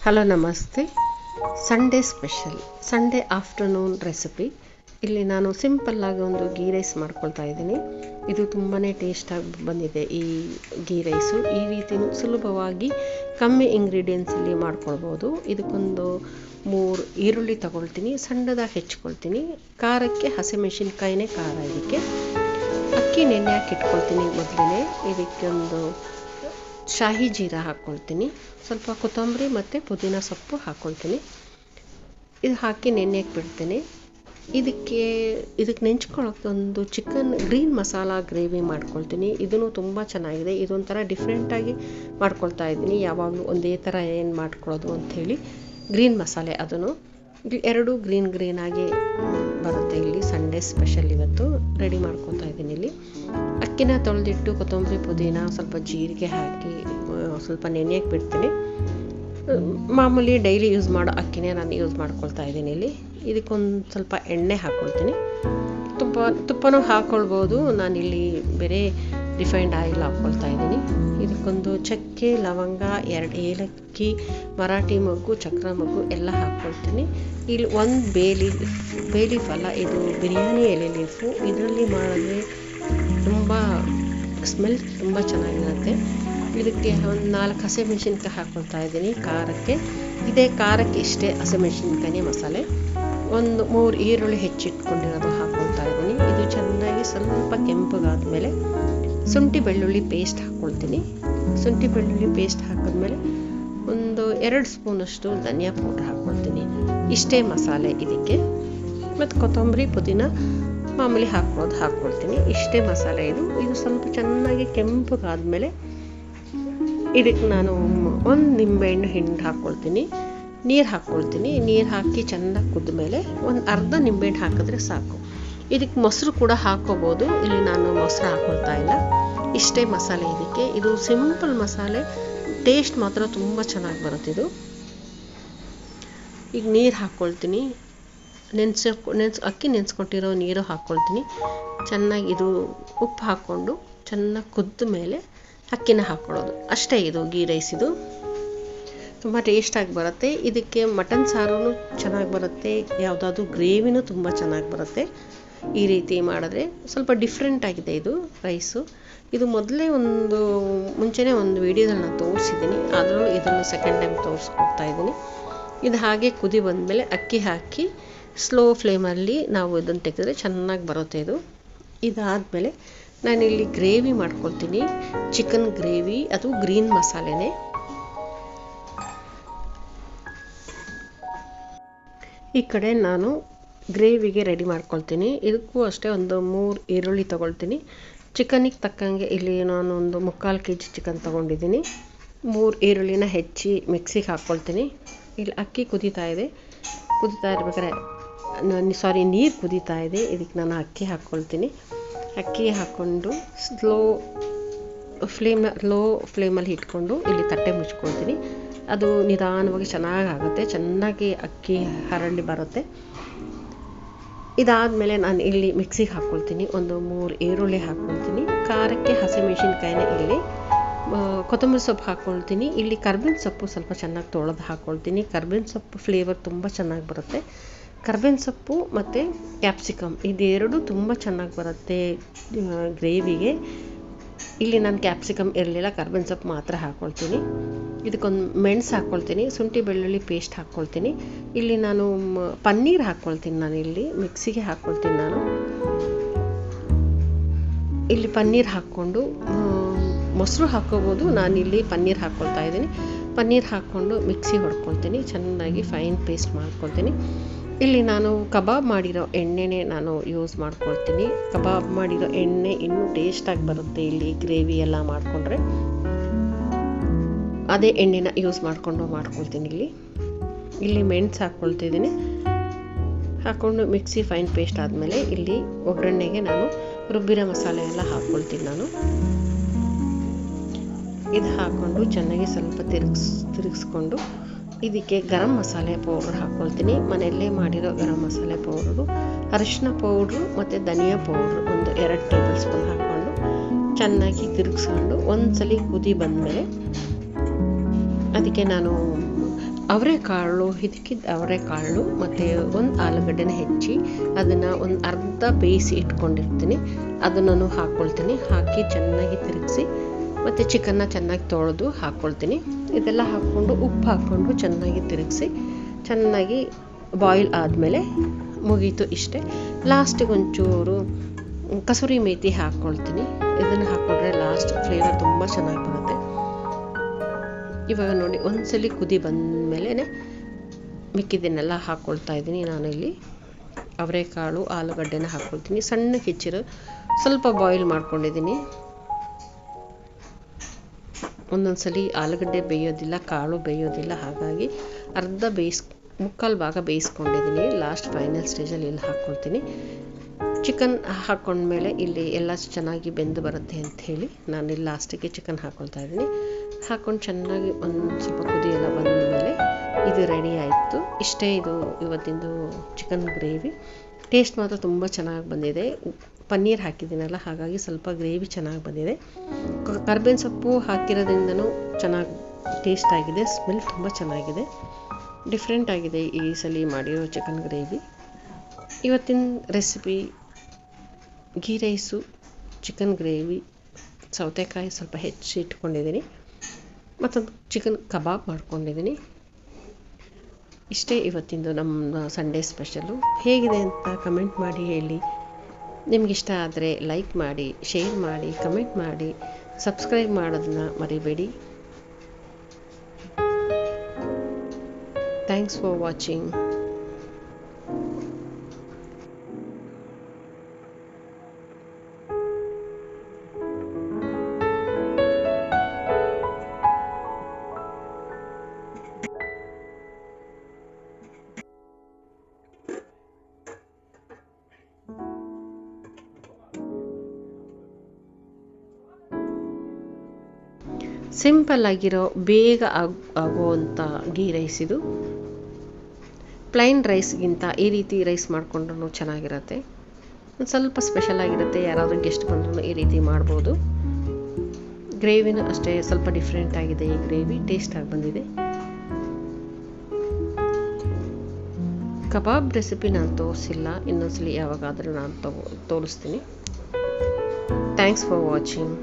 Hello ನಮಸ್ತೆ. Sunday special Sunday afternoon recipe. ಇಲ್ಲಿ ನಾನು ಸಿಂಪಲ್ಲಾಗಿ ಒಂದು ಗೀ ರೈಸ್ ಮಾಡ್ಕೊಳ್ತಾ ಇದ್ದೀನಿ. ಇದು ತುಂಬಾ ಟೇಸ್ಟಾಗಿ ಬಂದಿದೆ ಈ ಗೀ ರೈಸು. ಈ ರೀತಿ ಸುಲಭವಾಗಿ ಕಮ್ಮಿ ಇಂಗ್ರೀಡಿಯೆಂಟ್ಸಲ್ಲಿ ಮಾಡ್ಕೊಳ್ಬೋದು. ಇದಕ್ಕೊಂದು 3 ಈರುಳ್ಳಿ ತಗೊಳ್ತೀನಿ, ಸಣ್ಣದಾಗಿ ಹೆಚ್ಕೊಳ್ತೀನಿ. ಖಾರಕ್ಕೆ ಹಸಿಮೆಣಸಿನ್ಕಾಯಿನೇ ಖಾರ. ಇದಕ್ಕೆ ಅಕ್ಕಿ ನೆನೆ ಹಾಕಿ ಇಟ್ಕೊಳ್ತೀನಿ. ಮೊದಲೇ ಇದಕ್ಕೆ ಒಂದು ಶಾಹಿ ಜೀರಾ ಹಾಕ್ಕೊಳ್ತೀನಿ, ಸ್ವಲ್ಪ ಕೊತ್ತಂಬರಿ ಮತ್ತು ಪುದೀನ ಸೊಪ್ಪು ಹಾಕ್ಕೊಳ್ತೀನಿ. ಇದು ಹಾಕಿ ನೆನೆಯಕ್ಕೆ ಬಿಡ್ತೀನಿ. ಇದಕ್ಕೆ ನೆಂಚ್ಕೊಳ್ಳೋಕ್ಕೆ ಒಂದು ಚಿಕನ್ ಗ್ರೀನ್ ಮಸಾಲ ಗ್ರೇವಿ ಮಾಡ್ಕೊಳ್ತೀನಿ. ಇದೂ ತುಂಬ ಚೆನ್ನಾಗಿದೆ. ಇದೊಂಥರ ಡಿಫ್ರೆಂಟಾಗಿ ಮಾಡ್ಕೊಳ್ತಾ ಇದ್ದೀನಿ. ಯಾವಾಗಲೂ ಒಂದೇ ಥರ ಏನು ಮಾಡ್ಕೊಳ್ಳೋದು ಅಂಥೇಳಿ ಗ್ರೀನ್ ಮಸಾಲೆ ಅದನ್ನು ಎರಡು ಗ್ರೀನಾಗಿ ಬರುತ್ತೆ. ಇಲ್ಲಿ ಸಂಡೇ ಸ್ಪೆಷಲ್ ಇವತ್ತು ರೆಡಿ ಮಾಡ್ಕೊತಾ ಇದ್ದೀನಿ. ಇಲ್ಲಿ ಅಕ್ಕಿನ ತೊಳೆದಿಟ್ಟು ಕೊತ್ತಂಬರಿ ಪುದೀನ ಸ್ವಲ್ಪ ಜೀರಿಗೆ ಹಾಕಿ ಸ್ವಲ್ಪ ನೆನೆಯಕ್ಕೆ ಬಿಡ್ತೀನಿ. ಮಾಮೂಲಿ ಡೈಲಿ ಯೂಸ್ ಮಾಡೋ ಅಕ್ಕಿನೇ ನಾನು ಯೂಸ್ ಮಾಡ್ಕೊಳ್ತಾ ಇದ್ದೀನಿ. ಇಲ್ಲಿ ಇದಕ್ಕೊಂದು ಸ್ವಲ್ಪ ಎಣ್ಣೆ ಹಾಕ್ಕೊಳ್ತೀನಿ. ತುಪ್ಪನೂ ಹಾಕ್ಕೊಳ್ಬೋದು. ನಾನಿಲ್ಲಿ ಬೇರೆ ರಿಫೈನ್ಡ್ ಆಯಿಲ್ ಹಾಕ್ಕೊಳ್ತಾ ಇದ್ದೀನಿ. ಇದಕ್ಕೊಂದು ಚಕ್ಕೆ, ಲವಂಗ, 2 ಏಲಕ್ಕಿ, ಮರಾಠಿ ಮೊಗ್ಗು, ಚಕ್ರ ಮೊಗ್ಗು ಎಲ್ಲ ಹಾಕ್ಕೊಳ್ತೀನಿ. ಇಲ್ಲಿ ಒಂದು ಬೇ ಲೀಫ್ ಅಲ್ಲ, ಇದು ಬಿರಿಯಾನಿ ಎಲೆ ಲೀಫು. ಇದರಲ್ಲಿ ಮಾಡಿದ್ರೆ ತುಂಬ ಸ್ಮೆಲ್ ತುಂಬ ಚೆನ್ನಾಗಿರುತ್ತೆ. ಇದಕ್ಕೆ ಒಂದು 4 ಹಸಿಮೆಣಸಿನ್ಕಾಯಿ ಹಾಕ್ಕೊಳ್ತಾ ಇದ್ದೀನಿ ಖಾರಕ್ಕೆ. ಇದೇ ಖಾರಕ್ಕೆ ಇಷ್ಟೇ ಹಸಿಮೆಣಸಿನ್ಕಾಯಿ ಮಸಾಲೆ. ಒಂದು 3 ಈರುಳ್ಳಿ ಹೆಚ್ಚಿಟ್ಕೊಂಡಿರೋದು ಹಾಕ್ಕೊಳ್ತಾ ಇದ್ದೀನಿ. ಇದು ಚೆನ್ನಾಗಿ ಸ್ವಲ್ಪ ಕೆಂಪಗಾದ ಮೇಲೆ ಶುಂಠಿ ಬೆಳ್ಳುಳ್ಳಿ ಪೇಸ್ಟ್ ಹಾಕ್ಕೊಳ್ತೀನಿ. ಶುಂಠಿ ಬೆಳ್ಳುಳ್ಳಿ ಪೇಸ್ಟ್ ಹಾಕಿದ್ಮೇಲೆ ಒಂದು 2 ಸ್ಪೂನಷ್ಟು ಧನಿಯಾ ಪೌಡ್ರ್ ಹಾಕ್ಕೊಳ್ತೀನಿ. ಇಷ್ಟೇ ಮಸಾಲೆ ಇದಕ್ಕೆ. ಮತ್ತು ಕೊತ್ತಂಬರಿ ಪುದೀನ ಮಾಮೂಲಿ ಹಾಕ್ಕೊಳ್ತೀನಿ. ಇಷ್ಟೇ ಮಸಾಲೆ ಇದು ಸ್ವಲ್ಪ ಚೆನ್ನಾಗಿ ಕೆಂಪಗಾದ್ಮೇಲೆ ಇದಕ್ಕೆ ನಾನು ಒಂದು ನಿಂಬೆಹಣ್ಣು ಹಿಂಡು ಹಾಕ್ಕೊಳ್ತೀನಿ. ನೀರು ಹಾಕ್ಕೊಳ್ತೀನಿ. ನೀರು ಹಾಕಿ ಚೆನ್ನಾಗಿ ಕುದ್ದ ಮೇಲೆ ಒಂದು ಅರ್ಧ ನಿಂಬೆಹಣ್ಣು ಹಾಕಿದ್ರೆ ಸಾಕು. ಇದಕ್ಕೆ ಮೊಸರು ಕೂಡ ಹಾಕ್ಕೋಬೋದು. ಇಲ್ಲಿ ನಾನು ಮೊಸರು ಹಾಕ್ಕೊಳ್ತಾ ಇಲ್ಲ. ಇಷ್ಟೇ ಮಸಾಲೆ ಇದಕ್ಕೆ. ಇದು ಸಿಂಪಲ್ ಮಸಾಲೆ, ಟೇಸ್ಟ್ ಮಾತ್ರ ತುಂಬ ಚೆನ್ನಾಗಿ ಬರುತ್ತೆ. ಈಗ ನೀರು ಹಾಕ್ಕೊಳ್ತೀನಿ. ಅಕ್ಕಿ ನೆನೆಸ್ಕೊಟ್ಟಿರೋ ನೀರು ಹಾಕ್ಕೊಳ್ತೀನಿ. ಚೆನ್ನಾಗಿ ಇದು ಉಪ್ಪು ಹಾಕ್ಕೊಂಡು ಚೆನ್ನಾಗಿ ಕುದ್ದ ಮೇಲೆ ಅಕ್ಕಿನ ಹಾಕ್ಕೊಳ್ಳೋದು ಅಷ್ಟೇ. ಇದು ಗೀ ರೈಸ್ ಇದು ತುಂಬ ಟೇಸ್ಟಾಗಿ ಬರುತ್ತೆ. ಇದಕ್ಕೆ ಮಟನ್ ಸಾರೂ ಚೆನ್ನಾಗಿ ಬರುತ್ತೆ. ಯಾವುದಾದ್ರೂ ಗ್ರೇವಿನೂ ತುಂಬ ಚೆನ್ನಾಗಿ ಬರುತ್ತೆ. ಈ ರೀತಿ ಮಾಡಿದ್ರೆ ಸ್ವಲ್ಪ ಡಿಫ್ರೆಂಟ್ ಆಗಿದೆ ಇದು ರೈಸು. ಇದು ಮೊದಲೇ ಮುಂಚೆನೇ ಒಂದು ವೀಡಿಯೋದಲ್ಲಿ ನಾನು ತೋರಿಸಿದ್ದೀನಿ. ಆದರೂ ಇದನ್ನು ಸೆಕೆಂಡ್ ಟೈಮ್ ತೋರಿಸ್ಕೊಡ್ತಾ ಇದ್ದೀನಿ. ಇದು ಹಾಗೆ ಕುದಿ ಬಂದಮೇಲೆ ಅಕ್ಕಿ ಹಾಕಿ ಸ್ಲೋ ಫ್ಲೇಮಲ್ಲಿ ನಾವು ಇದನ್ನು ತೆಗೆದ್ರೆ ಚೆನ್ನಾಗಿ ಬರುತ್ತೆ. ಇದಾದಮೇಲೆ ನಾನಿಲ್ಲಿ ಗ್ರೇವಿ ಮಾಡ್ಕೊಳ್ತೀನಿ. ಚಿಕನ್ ಗ್ರೇವಿ, ಅದು ಗ್ರೀನ್ ಮಸಾಲೆನೇ. ಈ ಕಡೆ ನಾನು ಗ್ರೇವಿಗೆ ರೆಡಿ ಮಾಡ್ಕೊಳ್ತೀನಿ. ಇದಕ್ಕೂ ಅಷ್ಟೇ ಒಂದು 3 ಈರುಳ್ಳಿ ತೊಗೊಳ್ತೀನಿ. ಚಿಕನಿಗೆ ತಕ್ಕಂಗೆ ಇಲ್ಲಿ ನಾನು ಒಂದು 3/4 kg ಚಿಕನ್ ತೊಗೊಂಡಿದ್ದೀನಿ. 3 ಈರುಳ್ಳಿನ ಹೆಚ್ಚಿ ಮಿಕ್ಸಿಗೆ ಹಾಕ್ಕೊಳ್ತೀನಿ. ಇಲ್ಲಿ ಅಕ್ಕಿ ಕುದೀತಾ ಇರ್ಬೇಕಾದ್ರೆ ನೀರು ಕುದೀತಾ ಇದೆ. ಇದಕ್ಕೆ ನಾನು ಅಕ್ಕಿ ಹಾಕ್ಕೊಳ್ತೀನಿ. ಅಕ್ಕಿ ಹಾಕ್ಕೊಂಡು ಲೋ ಫ್ಲೇಮಲ್ಲಿ ಇಟ್ಕೊಂಡು ಇಲ್ಲಿ ತಟ್ಟೆ ಮುಚ್ಕೊಳ್ತೀನಿ. ಅದು ನಿಧಾನವಾಗಿ ಚೆನ್ನಾಗಾಗುತ್ತೆ. ಚೆನ್ನಾಗಿ ಅಕ್ಕಿ ಹರಳಿ ಬರುತ್ತೆ. ಇದಾದಮೇಲೆ ನಾನು ಇಲ್ಲಿ ಮಿಕ್ಸಿಗೆ ಹಾಕ್ಕೊಳ್ತೀನಿ. ಒಂದು 3 ಈರುಳ್ಳಿ ಹಾಕ್ಕೊಳ್ತೀನಿ. ಖಾರಕ್ಕೆ ಹಸಿಮೆಣಸಿನ್ಕಾಯಿನ ಇಲ್ಲಿ ಕೊತ್ತಂಬರಿ ಸೊಪ್ಪು ಹಾಕ್ಕೊಳ್ತೀನಿ. ಇಲ್ಲಿ ಕರ್ಬೇವಿನ ಸೊಪ್ಪು ಸ್ವಲ್ಪ ಚೆನ್ನಾಗಿ ತೊಳೆದು ಹಾಕ್ಕೊಳ್ತೀನಿ. ಕರ್ಬೇವಿನ ಸೊಪ್ಪು ಫ್ಲೇವರ್ ತುಂಬ ಚೆನ್ನಾಗಿ ಬರುತ್ತೆ. ಕರ್ಬೇವಿನ ಸೊಪ್ಪು ಮತ್ತು ಕ್ಯಾಪ್ಸಿಕಮ್ ಇದೆರಡು ತುಂಬ ಚೆನ್ನಾಗಿ ಬರುತ್ತೆ ಗ್ರೇವಿಗೆ. ಇಲ್ಲಿ ನಾನು ಕ್ಯಾಪ್ಸಿಕಮ್ ಇರಲಿಲ್ಲ, ಕರ್ಬೇವಿನ ಸೊಪ್ಪು ಮಾತ್ರ ಹಾಕ್ಕೊಳ್ತೀನಿ. ಇದಕ್ಕೊಂದು ಮೆಣಸು ಹಾಕ್ಕೊಳ್ತೀನಿ. ಶುಂಠಿ ಬೆಳ್ಳುಳ್ಳಿ ಪೇಸ್ಟ್ ಹಾಕ್ಕೊಳ್ತೀನಿ. ಇಲ್ಲಿ ನಾನು ಪನ್ನೀರ್ ಹಾಕ್ಕೊಳ್ತೀನಿ. ನಾನು ಇಲ್ಲಿ ಮಿಕ್ಸಿಗೆ ಹಾಕ್ಕೊಳ್ತೀನಿ. ನಾನು ಇಲ್ಲಿ ಪನ್ನೀರ್ ಹಾಕ್ಕೊಂಡು ಮೊಸರು ಹಾಕ್ಕೋಬೋದು. ನಾನಿಲ್ಲಿ ಪನ್ನೀರ್ ಹಾಕ್ಕೊಳ್ತಾ ಇದ್ದೀನಿ. ಪನ್ನೀರ್ ಹಾಕ್ಕೊಂಡು ಮಿಕ್ಸಿ ಹೊಡ್ಕೊಳ್ತೀನಿ. ಚೆನ್ನಾಗಿ ಫೈನ್ ಪೇಸ್ಟ್ ಮಾಡ್ಕೊಳ್ತೀನಿ. ಇಲ್ಲಿ ನಾನು ಕಬಾಬ್ ಮಾಡಿರೋ ಎಣ್ಣೆನೇ ನಾನು ಯೂಸ್ ಮಾಡ್ಕೊಳ್ತೀನಿ. ಕಬಾಬ್ ಮಾಡಿರೋ ಎಣ್ಣೆ ಇನ್ನೂ ಟೇಸ್ಟಾಗಿ ಬರುತ್ತೆ. ಇಲ್ಲಿ ಗ್ರೇವಿ ಎಲ್ಲ ಮಾಡಿಕೊಂಡ್ರೆ ಅದೇ ಎಣ್ಣೆನ ಯೂಸ್ ಮಾಡ್ಕೊಳ್ತೀನಿ. ಇಲ್ಲಿ ಮೆಣಸು ಹಾಕ್ಕೊಳ್ತಿದ್ದೀನಿ. ಹಾಕ್ಕೊಂಡು ಮಿಕ್ಸಿ ಫೈನ್ ಪೇಸ್ಟ್ ಆದಮೇಲೆ ಇಲ್ಲಿ ಒಗ್ಗರಣೆಗೆ ನಾನು ರುಬ್ಬಿರೋ ಮಸಾಲೆ ಎಲ್ಲ ಹಾಕ್ಕೊಳ್ತೀನಿ. ನಾನು ಇದು ಹಾಕ್ಕೊಂಡು ಚೆನ್ನಾಗಿ ಸ್ವಲ್ಪ ತಿರುಗಿಸ್ಕೊಂಡು ಇದಕ್ಕೆ ಗರಂ ಮಸಾಲೆ ಪೌಡ್ರ್ ಹಾಕ್ಕೊಳ್ತೀನಿ. ಮನೆಯಲ್ಲೇ ಮಾಡಿರೋ ಗರಂ ಮಸಾಲೆ ಪೌಡ್ರು, ಅರಿಶಿನ ಪೌಡ್ರು ಮತ್ತು ಧನಿಯಾ ಪೌಡ್ರು ಒಂದು 2 ಟೇಬಲ್ ಸ್ಪೂನ್ ಹಾಕ್ಕೊಂಡು ಚೆನ್ನಾಗಿ ತಿರುಗಿಸ್ಕೊಂಡು ಒಂದ್ಸಲಿ ಕುದಿ ಬಂದಮೇಲೆ ಅದಕ್ಕೆ ನಾನು ಅವರೆಕಾಳು ಹಿದಕಿದ ಅವರೆಕಾಳು ಮತ್ತು ಒಂದು ಆಲೂಗಡ್ಡೆನ ಹೆಚ್ಚಿ ಅದನ್ನು ಒಂದು ಅರ್ಧ ಬೇಯಿಸಿ ಇಟ್ಕೊಂಡಿರ್ತೀನಿ. ಅದನ್ನು ಹಾಕ್ಕೊಳ್ತೀನಿ. ಹಾಕಿ ಚೆನ್ನಾಗಿ ತಿರುಗಿಸಿ ಮತ್ತು ಚಿಕನ್ನ ಚೆನ್ನಾಗಿ ತೊಳೆದು ಹಾಕ್ಕೊಳ್ತೀನಿ. ಇದೆಲ್ಲ ಹಾಕ್ಕೊಂಡು ಉಪ್ಪು ಹಾಕ್ಕೊಂಡು ಚೆನ್ನಾಗಿ ತಿರುಗಿಸಿ ಚೆನ್ನಾಗಿ ಬಾಯ್ಲ್ ಆದಮೇಲೆ ಮುಗೀತು. ಇಷ್ಟೇ. ಲಾಸ್ಟಿಗೆ ಒಂಚೂರು ಕಸೂರಿ ಮೇಥಿ ಹಾಕ್ಕೊಳ್ತೀನಿ. ಇದನ್ನು ಹಾಕ್ಕೊಂಡ್ರೆ ಲಾಸ್ಟ್ ಫ್ಲೇವರ್ ತುಂಬ ಚೆನ್ನಾಗಿ ಬರುತ್ತೆ. ಇವಾಗ ನೋಡಿ ಒಂದ್ಸಲಿ ಕುದಿ ಬಂದಮೇಲೆ ಮಿಕ್ಕಿದ್ದನ್ನೆಲ್ಲ ಹಾಕ್ಕೊಳ್ತಾ ಇದ್ದೀನಿ. ನಾನಿಲ್ಲಿ ಅವರೆಕಾಳು ಆಲೂಗಡ್ಡೆನ ಹಾಕ್ಕೊಳ್ತೀನಿ. ಸಣ್ಣ ಹೆಚ್ಚಿರು ಸ್ವಲ್ಪ ಬಾಯ್ಲ್ ಮಾಡ್ಕೊಂಡಿದ್ದೀನಿ. ಒಂದೊಂದ್ಸಲಿ ಆಲೂಗಡ್ಡೆ ಬೇಯೋದಿಲ್ಲ, ಕಾಳು ಬೇಯೋದಿಲ್ಲ, ಹಾಗಾಗಿ ಅರ್ಧ ಮುಕ್ಕಾಲು ಭಾಗ ಬೇಯಿಸ್ಕೊಂಡಿದ್ದೀನಿ. ಲಾಸ್ಟ್ ಫೈನಲ್ ಸ್ಟೇಜಲ್ಲಿ ಇಲ್ಲಿ ಹಾಕ್ಕೊಳ್ತೀನಿ. ಚಿಕನ್ ಹಾಕ್ಕೊಂಡ್ಮೇಲೆ ಇಲ್ಲಿ ಎಲ್ಲ ಚೆನ್ನಾಗಿ ಬೆಂದು ಬರುತ್ತೆ ಅಂಥೇಳಿ ನಾನು ಇಲ್ಲಿ ಲಾಸ್ಟಿಗೆ ಚಿಕನ್ ಹಾಕ್ಕೊಳ್ತಾ ಇದ್ದೀನಿ. ಹಾಕ್ಕೊಂಡು ಚೆನ್ನಾಗಿ ಒಂದು ಸ್ವಲ್ಪ ಕುದಿ ಎಲ್ಲ ಬಂದಮೇಲೆ ಇದು ರೆಡಿ ಆಯಿತು. ಇಷ್ಟೇ ಇದು ಇವತ್ತಿಂದು ಚಿಕನ್ ಗ್ರೇವಿ. ಟೇಸ್ಟ್ ಮಾತ್ರ ತುಂಬ ಚೆನ್ನಾಗಿ ಬಂದಿದೆ. ಪನ್ನೀರ್ ಹಾಕಿದ್ದೀನಲ್ಲ, ಹಾಗಾಗಿ ಸ್ವಲ್ಪ ಗ್ರೇವಿ ಚೆನ್ನಾಗಿ ಬಂದಿದೆ. ಕರ್ಬೇವಿನ ಸೊಪ್ಪು ಹಾಕಿರೋದ್ರಿಂದನೂ ಚೆನ್ನಾಗಿ ಟೇಸ್ಟ್ ಆಗಿದೆ. ಸ್ಮೆಲ್ ತುಂಬ ಚೆನ್ನಾಗಿದೆ. ಡಿಫ್ರೆಂಟ್ ಆಗಿದೆ ಈ ಸಲ ಮಾಡಿರೋ ಚಿಕನ್ ಗ್ರೇವಿ. ಇವತ್ತಿನ recipe ghee rice, chicken gravy, ಸೌತೆಕಾಯಿ ಸ್ವಲ್ಪ ಹೆಚ್ಚು ಇಟ್ಕೊಂಡಿದ್ದೀನಿ, ಮತ್ತೊಂದು ಚಿಕನ್ ಕಬಾಬ್ ಮಾಡ್ಕೊಂಡಿದ್ದೀನಿ. ಇಷ್ಟೇ ಇವತ್ತಿಂದು ನಮ್ಮ ಸಂಡೇ ಸ್ಪೆಷಲು. ಹೇಗಿದೆ ಅಂತ ಕಮೆಂಟ್ ಮಾಡಿ ಹೇಳಿ. ನಿಮಗಿಷ್ಟ ಆದರೆ ಲೈಕ್ ಮಾಡಿ, ಶೇರ್ ಮಾಡಿ, ಕಮೆಂಟ್ ಮಾಡಿ, ಸಬ್ಸ್ಕ್ರೈಬ್ ಮಾಡೋದನ್ನ ಮರಿಬೇಡಿ. Thanks for watching. ಸಿಂಪಲ್ ಆಗಿರೋ ಬೇಗ ಆಗುವಂಥ ಗೀ ರೈಸ್ ಇದು. ಪ್ಲೈನ್ ರೈಸ್ಗಿಂತ ಈ ರೀತಿ ರೈಸ್ ಮಾಡಿಕೊಂಡ್ರೂ ಚೆನ್ನಾಗಿರುತ್ತೆ. ಒಂದು ಸ್ವಲ್ಪ ಸ್ಪೆಷಲ್ ಆಗಿರುತ್ತೆ. ಯಾರಾದರೂ ಗೆಸ್ಟ್ ಬಂದ್ರೂ ಈ ರೀತಿ ಮಾಡ್ಬೋದು. ಗ್ರೇವಿನೂ ಅಷ್ಟೇ ಸ್ವಲ್ಪ ಡಿಫ್ರೆಂಟ್ ಆಗಿದೆ. ಈ ಗ್ರೇವಿ ಟೇಸ್ಟಾಗಿ ಬಂದಿದೆ. ಕಬಾಬ್ ರೆಸಿಪಿ ನಾನು ತೋರಿಸಿಲ್ಲ. ಇನ್ನೊಂದ್ಸಲಿ ಯಾವಾಗಾದರೂ ನಾನು ತೋರಿಸ್ತೀನಿ. Thanks for watching.